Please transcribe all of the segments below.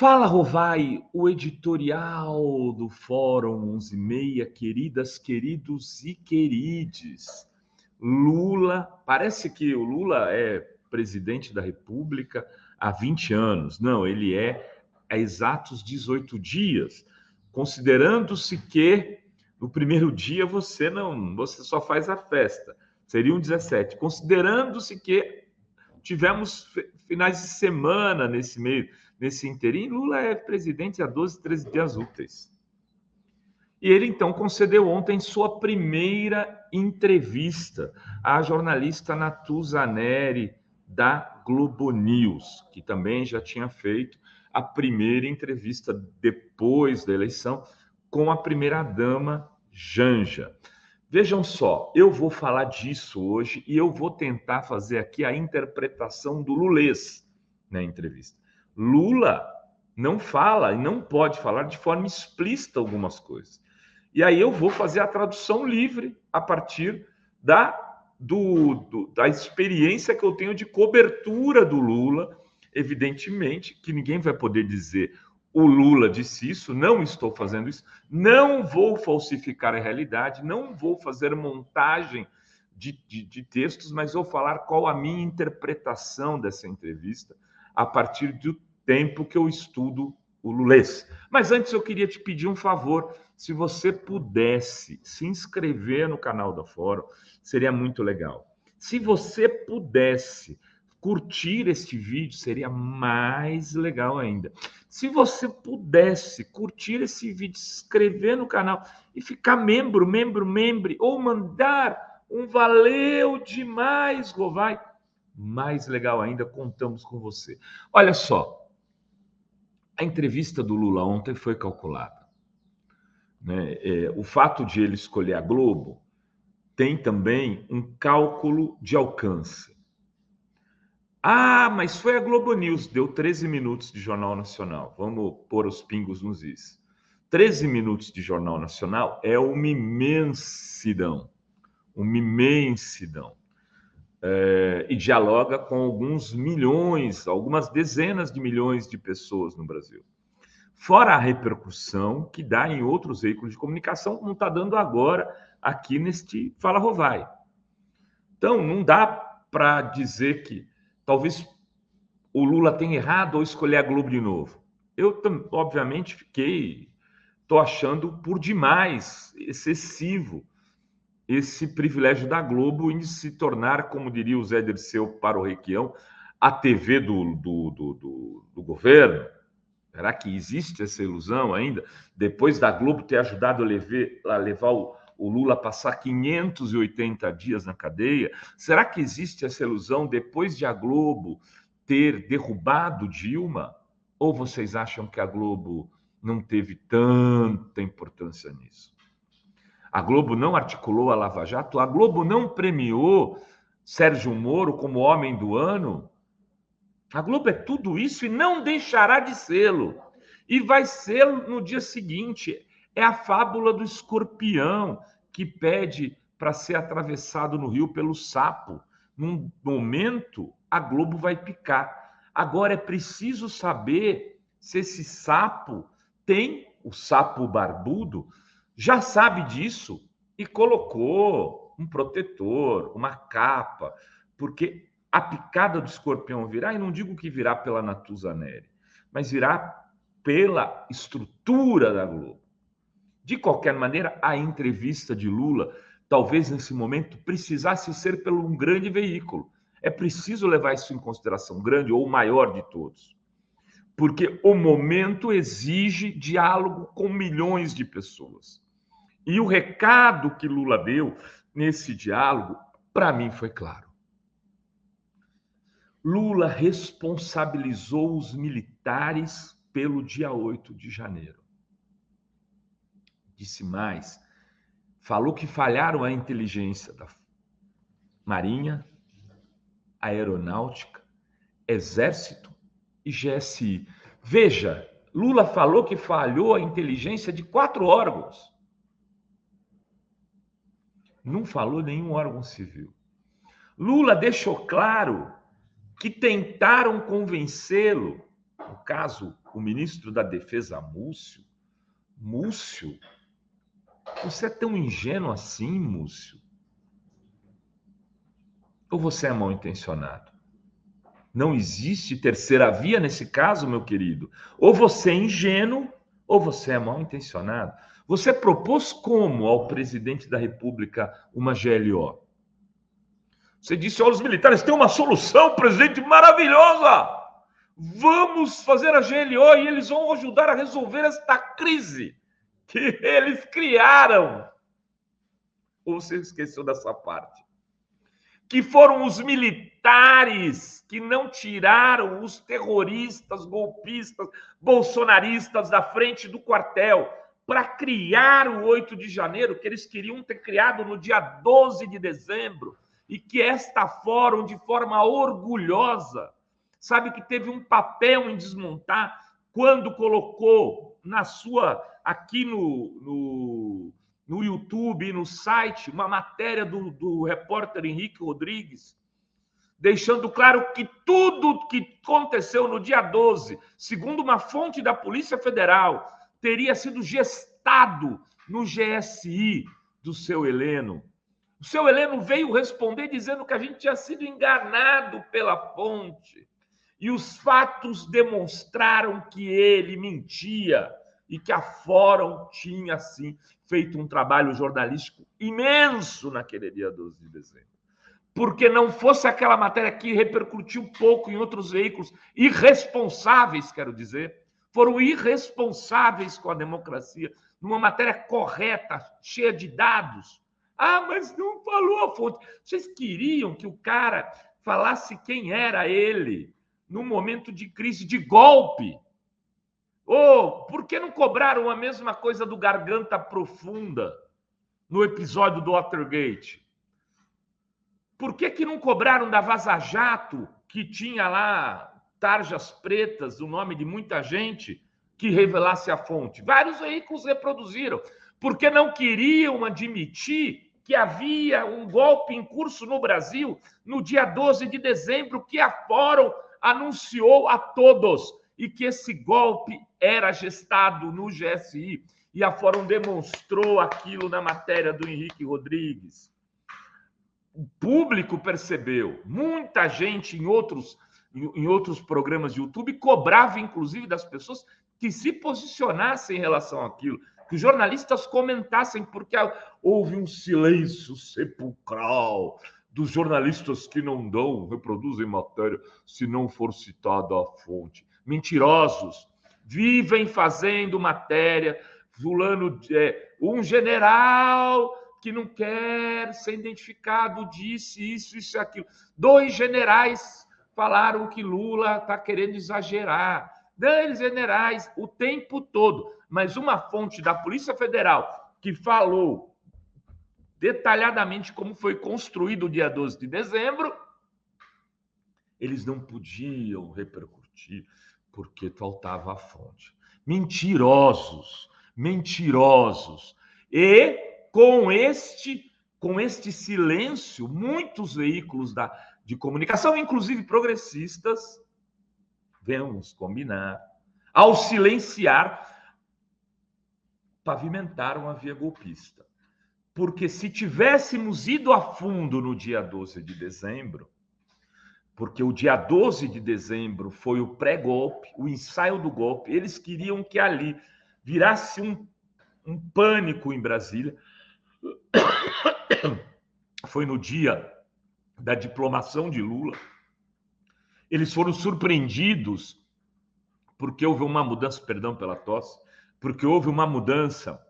Fala, Rovai, o editorial do Fórum 11:30, queridas, queridos e querides. Lula, parece que o Lula é presidente da República há 20 anos. Não, ele é há exatos 18 dias, considerando-se que no primeiro dia você só faz a festa. Seriam 17, considerando-se que tivemos finais de semana nesse meio, nesse interim. Lula é presidente há 12, 13 dias úteis. E ele, então, concedeu ontem sua primeira entrevista à jornalista Natuza Neri, da Globo News, que também já tinha feito a primeira entrevista depois da eleição com a primeira-dama Janja. Vejam só, eu vou falar disso hoje e eu vou tentar fazer aqui a interpretação do lulês na entrevista. Lula não fala e não pode falar de forma explícita algumas coisas. E aí eu vou fazer a tradução livre a partir da experiência que eu tenho de cobertura do Lula. Evidentemente que ninguém vai poder dizer o Lula disse isso, não estou fazendo isso, não vou falsificar a realidade, não vou fazer montagem de textos, mas vou falar qual a minha interpretação dessa entrevista a partir do tempo que eu estudo o lulês. Mas antes eu queria te pedir um favor, se você pudesse se inscrever no canal da Fórum, seria muito legal. Se você pudesse curtir este vídeo, seria mais legal ainda. Se você pudesse curtir esse vídeo, se inscrever no canal e ficar membro, ou mandar um valeu demais, Rovai, mais legal ainda, contamos com você. Olha só, a entrevista do Lula ontem foi calculada, né? O fato de ele escolher a Globo tem também um cálculo de alcance. Ah, mas foi a Globo News, deu 13 minutos de Jornal Nacional. Vamos pôr os pingos nos is. 13 minutos de Jornal Nacional é uma imensidão, uma imensidão. E dialoga com alguns milhões, algumas dezenas de milhões de pessoas no Brasil. Fora a repercussão que dá em outros veículos de comunicação, como está dando agora aqui neste Fala Rovai. Então, não dá para dizer que talvez o Lula tenha errado ou escolher a Globo de novo. Eu, obviamente, estou achando por demais, excessivo, esse privilégio da Globo em se tornar, como diria o Zé Dirceu para o Requião, a TV do governo. Será que existe essa ilusão ainda? Depois da Globo ter ajudado a levar o Lula a passar 580 dias na cadeia, será que existe essa ilusão depois de a Globo ter derrubado Dilma? Ou vocês acham que a Globo não teve tanta importância nisso? A Globo não articulou a Lava Jato? A Globo não premiou Sérgio Moro como homem do ano? A Globo é tudo isso e não deixará de sê-lo. E vai ser no dia seguinte. É a fábula do escorpião que pede para ser atravessado no rio pelo sapo. Num momento, a Globo vai picar. Agora é preciso saber se esse sapo tem, o sapo barbudo, já sabe disso e colocou um protetor, uma capa, porque a picada do escorpião virá, e não digo que virá pela Natuza Neri, mas virá pela estrutura da Globo. De qualquer maneira, a entrevista de Lula, talvez nesse momento, precisasse ser pelo um grande veículo. É preciso levar isso em consideração, grande ou o maior de todos. Porque o momento exige diálogo com milhões de pessoas. E o recado que Lula deu nesse diálogo, para mim, foi claro. Lula responsabilizou os militares pelo dia 8 de janeiro. Disse mais, falou que falharam a inteligência da Marinha, Aeronáutica, Exército e GSI. Veja, Lula falou que falhou a inteligência de 4 órgãos. Não falou nenhum órgão civil. Lula deixou claro que tentaram convencê-lo, no caso, o ministro da Defesa, Múcio, você é tão ingênuo assim, Múcio? Ou você é mal intencionado? Não existe terceira via nesse caso, meu querido. Ou você é ingênuo, ou você é mal intencionado. Você propôs como ao presidente da República uma GLO? Você disse, olha, os militares têm uma solução, presidente, maravilhosa. Vamos fazer a GLO e eles vão ajudar a resolver esta crise que eles criaram. Ou você esqueceu dessa parte? Que foram os militares que não tiraram os terroristas, golpistas, bolsonaristas da frente do quartel para criar o 8 de janeiro, que eles queriam ter criado no dia 12 de dezembro, e que esta fórum, de forma orgulhosa, sabe que teve um papel em desmontar quando colocou na sua, aqui no YouTube e no site, uma matéria do repórter Henrique Rodrigues, deixando claro que tudo que aconteceu no dia 12, segundo uma fonte da Polícia Federal, teria sido gestado no GSI do seu Heleno. O seu Heleno veio responder dizendo que a gente tinha sido enganado pela fonte. E os fatos demonstraram que ele mentia e que a Fórum tinha, sim, feito um trabalho jornalístico imenso naquele dia 12 de dezembro. Porque não fosse aquela matéria que repercutiu pouco em outros veículos, irresponsáveis, quero dizer, foram irresponsáveis com a democracia, numa matéria correta, cheia de dados. Ah, mas não falou a fonte. Vocês queriam que o cara falasse quem era ele num momento de crise, de golpe? Ou por que não cobraram a mesma coisa do Garganta Profunda no episódio do Watergate? Por que não cobraram da Vaza Jato, que tinha lá tarjas pretas, o nome de muita gente, que revelasse a fonte? Vários veículos reproduziram. Porque não queriam admitir que havia um golpe em curso no Brasil no dia 12 de dezembro, que a Fórum anunciou a todos, e que esse golpe era gestado no GSI. E a Fórum demonstrou aquilo na matéria do Henrique Rodrigues. O público percebeu. Muita gente em outros programas de YouTube cobrava, inclusive, das pessoas que se posicionassem em relação àquilo, que os jornalistas comentassem, porque houve um silêncio sepulcral dos jornalistas que não reproduzem matéria se não for citada a fonte. Mentirosos. Vivem fazendo matéria. Fulano, um general que não quer ser identificado disse isso e aquilo. 2 generais falaram que Lula está querendo exagerar. 2 generais o tempo todo. Mas uma fonte da Polícia Federal que falou detalhadamente como foi construído o dia 12 de dezembro, eles não podiam repercutir porque faltava a fonte. Mentirosos. E com este silêncio, muitos veículos de comunicação, inclusive progressistas, vamos combinar, ao silenciar, pavimentaram a via golpista. Porque se tivéssemos ido a fundo no dia 12 de dezembro, porque o dia 12 de dezembro foi o pré-golpe, o ensaio do golpe, eles queriam que ali virasse um pânico em Brasília. Foi no dia da diplomação de Lula. Eles foram surpreendidos porque houve uma mudança, perdão pela tosse, porque houve uma mudança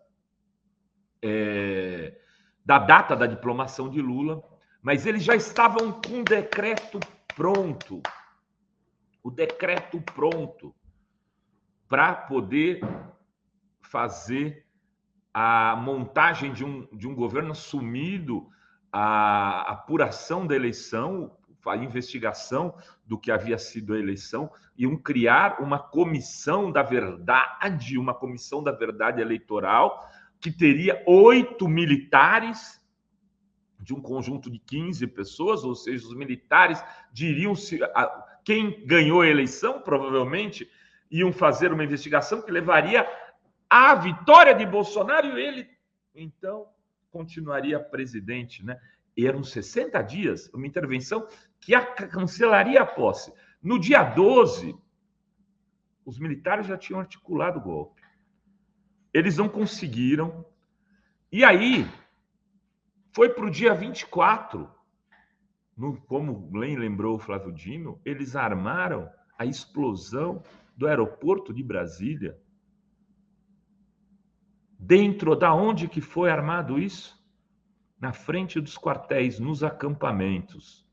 da data da diplomação de Lula, mas eles já estavam com o decreto pronto. O decreto pronto para poder fazer a montagem de um governo assumido, a apuração da eleição, a investigação do que havia sido a eleição, iam criar uma comissão da verdade, eleitoral, que teria 8 militares de um conjunto de 15 pessoas, ou seja, os militares diriam quem ganhou a eleição, provavelmente, iam fazer uma investigação que levaria à vitória de Bolsonaro e ele, então, continuaria presidente, né? E eram 60 dias, uma intervenção que cancelaria a posse. No dia 12, os militares já tinham articulado o golpe. Eles não conseguiram. E aí, foi para o dia 24, como bem lembrou o Flávio Dino, eles armaram a explosão do aeroporto de Brasília. Dentro da onde que foi armado isso? Na frente dos quartéis, nos acampamentos.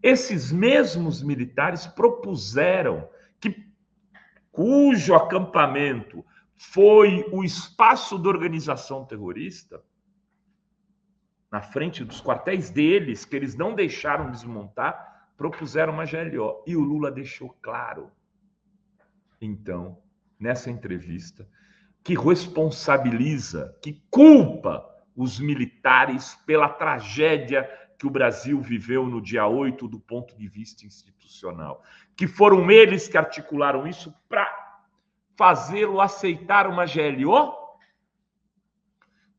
Esses mesmos militares propuseram que, cujo acampamento foi o espaço da organização terrorista, na frente dos quartéis deles, que eles não deixaram desmontar, propuseram uma GLO. E o Lula deixou claro, então, nessa entrevista, que responsabiliza, que culpa os militares pela tragédia que o Brasil viveu no dia 8 do ponto de vista institucional. Que foram eles que articularam isso para fazê-lo aceitar uma GLO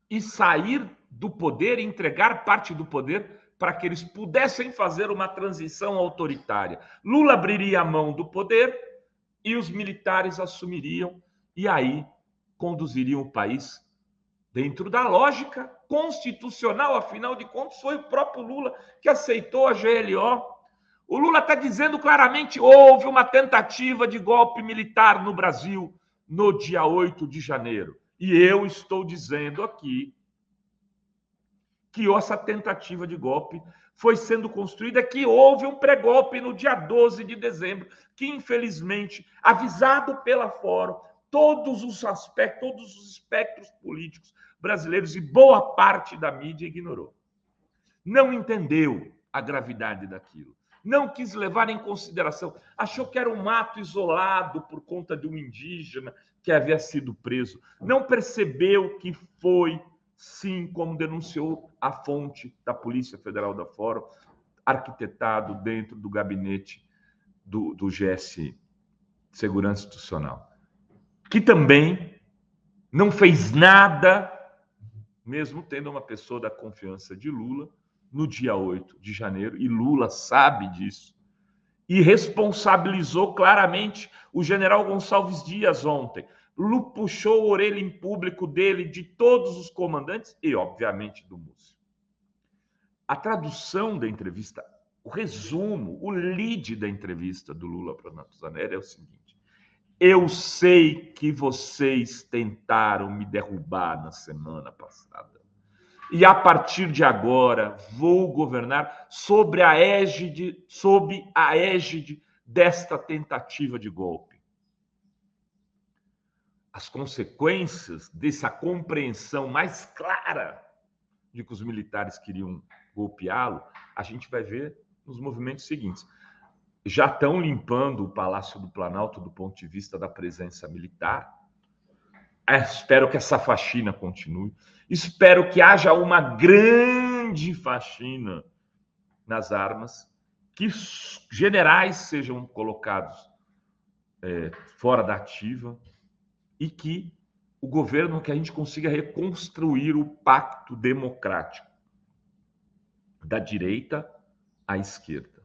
e sair do poder, entregar parte do poder para que eles pudessem fazer uma transição autoritária. Lula abriria a mão do poder e os militares assumiriam e aí conduziriam o país dentro da lógica constitucional. Afinal de contas, foi o próprio Lula que aceitou a GLO. O Lula está dizendo claramente: houve uma tentativa de golpe militar no Brasil no dia 8 de janeiro. E eu estou dizendo aqui que essa tentativa de golpe foi sendo construída, que houve um pré-golpe no dia 12 de dezembro, que, infelizmente, avisado pela Fórum, todos os aspectos, todos os espectros políticos brasileiros e boa parte da mídia ignorou. Não entendeu a gravidade daquilo. Não quis levar em consideração. Achou que era um mato isolado por conta de um indígena que havia sido preso. Não percebeu que foi, sim, como denunciou a fonte da Polícia Federal da Fórum, arquitetado dentro do gabinete do GSI, Segurança Institucional, que também não fez nada, mesmo tendo uma pessoa da confiança de Lula, no dia 8 de janeiro, e Lula sabe disso, e responsabilizou claramente o general Gonçalves Dias ontem. Lula puxou a orelha em público dele, de todos os comandantes e, obviamente, do Múcio. A tradução da entrevista, o resumo, o lead da entrevista do Lula para Natuzaneri é o seguinte: eu sei que vocês tentaram me derrubar na semana passada. E a partir de agora vou governar sob a égide desta tentativa de golpe. As consequências dessa compreensão mais clara de que os militares queriam golpeá-lo, a gente vai ver nos movimentos seguintes. Já estão limpando o Palácio do Planalto do ponto de vista da presença militar. Espero que essa faxina continue. Espero que haja uma grande faxina nas armas, que generais sejam colocados fora da ativa e que o governo, que a gente consiga reconstruir o pacto democrático da direita à esquerda.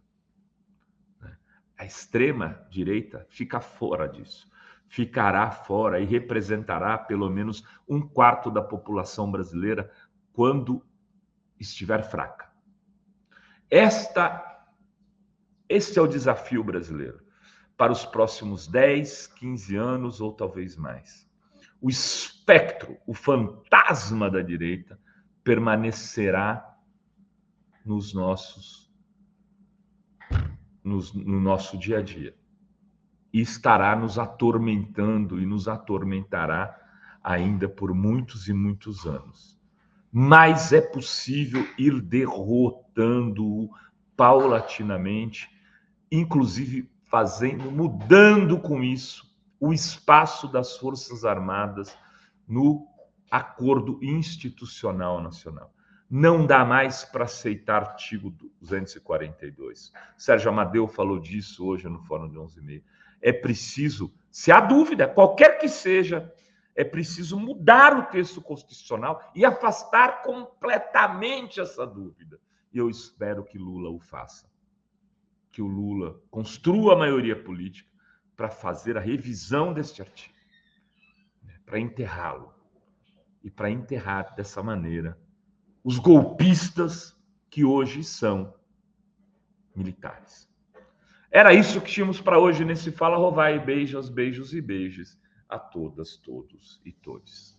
A extrema-direita fica fora disso. Ficará fora e representará pelo menos 1/4 da população brasileira quando estiver fraca. Este é o desafio brasileiro para os próximos 10, 15 anos ou talvez mais. O espectro, o fantasma da direita permanecerá no nosso dia a dia. E estará nos atormentando e nos atormentará ainda por muitos e muitos anos. Mas é possível ir derrotando-o paulatinamente, inclusive mudando com isso o espaço das Forças Armadas no acordo institucional nacional. Não dá mais para aceitar artigo 242. Sérgio Amadeu falou disso hoje no Fórum de 11h30. É preciso, se há dúvida, qualquer que seja, é preciso mudar o texto constitucional e afastar completamente essa dúvida. E eu espero que Lula o faça. Que o Lula construa a maioria política para fazer a revisão deste artigo, para enterrá-lo. E para enterrar dessa maneira os golpistas que hoje são militares. Era isso que tínhamos para hoje nesse Fala Rovai. Beijos, beijos e beijos a todas, todos e todes.